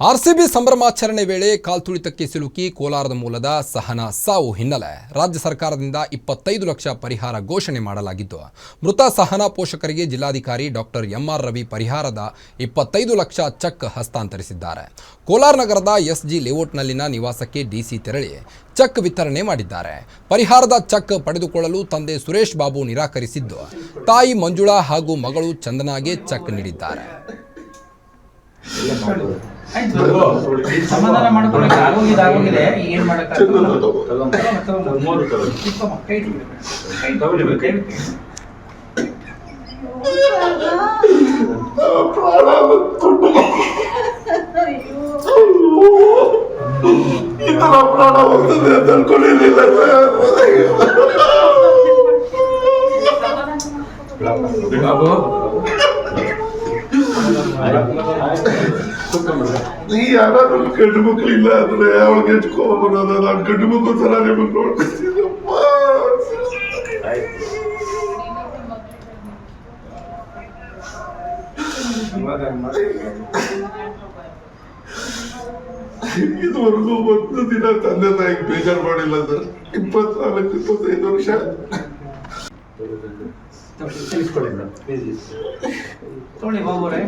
RCB ಸಂಭ್ರಮಾಚರಣೆ ವೇಳೆ ಕಾಲ್ತುಳಿತಕ್ಕೆ ಸಿಲುಕಿ ಕೋಲಾರದ ಮೂಲದ ಸಹನಾ ಸಾವು ಹಿನ್ನೆಲೆ ರಾಜ್ಯ ಸರ್ಕಾರದಿಂದ 25 ಲಕ್ಷ ಪರಿಹಾರ ಘೋಷಣೆ ಮಾಡಲಾಗಿದ್ದು, ಮೃತ ಸಹನಾ ಪೋಷಕರಿಗೆ ಜಿಲ್ಲಾಧಿಕಾರಿ ಡಾಕ್ಟರ್ ಎಂಆರ್ ರವಿ ಪರಿಹಾರದ 25 ಲಕ್ಷ ಚೆಕ್ ಹಸ್ತಾಂತರಿಸಿದ್ದಾರೆ. ಕೋಲಾರ ನಗರದ ಎಸ್ಜಿ ಲೇಔಟ್ನಲ್ಲಿನ ನಿವಾಸಕ್ಕೆ ಡಿಸಿ ತೆರಳಿ ಚೆಕ್ ವಿತರಣೆ ಮಾಡಿದ್ದಾರೆ. ಪರಿಹಾರದ ಚೆಕ್ ಪಡೆದುಕೊಳ್ಳಲು ತಂದೆ ಸುರೇಶ್ ಬಾಬು ನಿರಾಕರಿಸಿದ್ದು, ತಾಯಿ ಮಂಜುಳಾ ಹಾಗೂ ಮಗಳು ಚಂದನಾಗೆ ಚೆಕ್ ನೀಡಿದ್ದಾರೆ. ಸಮಾಧಾನ ಮಾಡ್ಕೊಳ್ಳಿ, ಆಗೋಗಿದೆ ಏನ್ ಪ್ರಾಣ ಹೋಗ್ತದೆ ಅಂತ ಅನ್ಕೊಂಡಿರ್ಲಿಲ್ಲ. ಈ ಯಾರಾದ್ರೂ ಗಂಡು ಮಕ್ಕಳಿಲ್ಲ ಅಂದ್ರೆ ಅವಳಿಗೆ ಹೆಚ್ಕೊಂಡ್ಬರೋದ, ನಾನು ಗಂಡು ಮಕ್ಕಳು ತರ ನಿಮಗೆ ನೋಡ್ಕೊತಿದ್ದಪ್ಪ. ಇದುವರೆಗೂ ಒಂದು ದಿನ ತಂದೆ ತಾಯಿಗೆ ಬೇಜಾರು ಮಾಡಿಲ್ಲ ಸರ್. 24-25 ವರ್ಷ ತೊಳಿ ಹೋಗೋರೆ